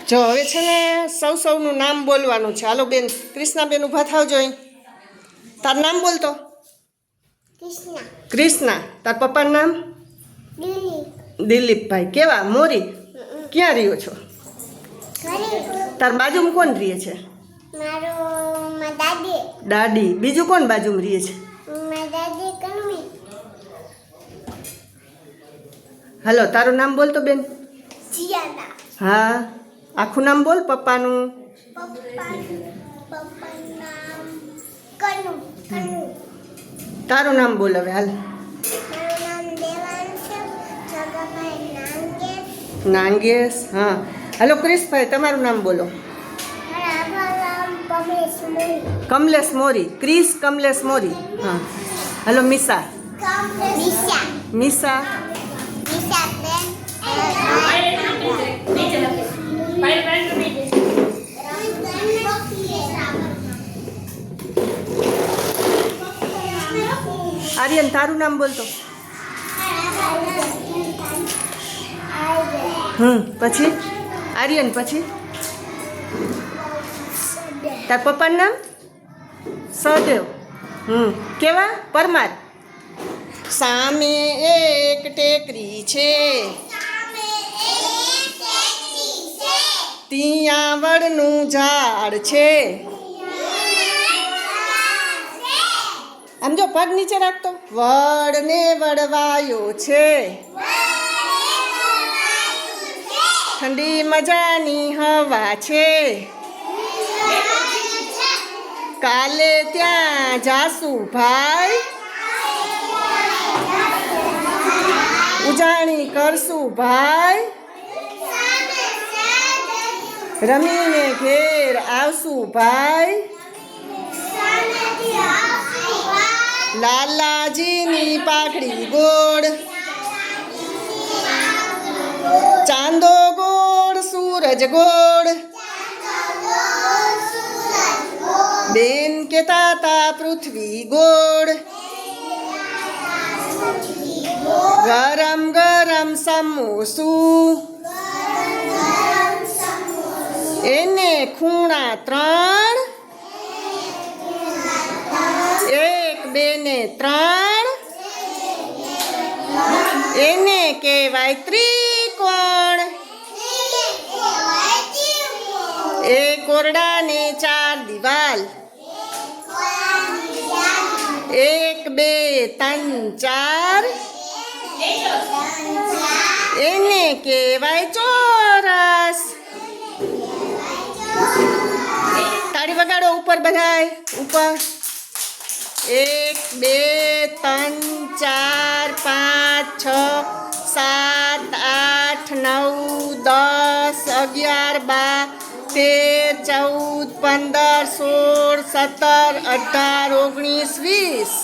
જો હવે છે ને સૌનું નામ બોલવાનું છે. હાલો બેન, ક્રિષ્નાબેન ઊભા થાવ જોઈ. તાર નામ બોલતો. ક્રિષ્ના. તાર પપ્પાનું નામ? દિલીપભાઈ. કેવા? મોરી. ક્યાં રહ્યો છો? તાર બાજુમાં કોણ રહે છે? દાદી. બીજું કોણ બાજુમાં રહે છે? હાલો, તારું નામ બોલ તો બેન. હા, આખું નામ બોલ પપ્પાનું. તારું નામ બોલ હવે. હાલ. નાંગેશ. હા. હાલો ક્રિશભાઈ, તમારું નામ બોલો. કમલેશ મોરી. ક્રિશ કમલેશ મોરી. હા. હાલો મિશા. મિશા. આર્યન, તારું નામ બોલતો. પછી આર્યન. પછી તાર પપ્પાનું નામ? સહદેવ. કેવા? પરમાર. સામે એક ટેકરી છે, ત્યાં વડનું ઝાડ છે. આમ જો પગ નીચે રાખતો. વડને વડવાયો છે, ઠંડી મજાની હવા છે. કાલે ત્યાં જાસુ ભાઈ, ઉજાણી કરશું ભાઈ. રમીને ઘેર આવશું ભાઈ. લાલાજીની પાઘડી ગોળ, ચાંદો ગોળ સૂરજ ગોળ. બેન કેતા તા પૃથ્વી ગોળ. ગરમ ગરમ સમોસું, એને ખૂણા 3, 1 2 ને 3, એને કહેવાય ત્રિકોણ. એક ઓરડા ને 4 દિવાલ, 1 2 3 4, એને કહેવાય ચોરસ. તાળી વગાડો ઉપર બધાય. ઉપર. 1 2 3 4 5 6 7 8 9 10 11 12 13 14 15 16 17 18 19 20.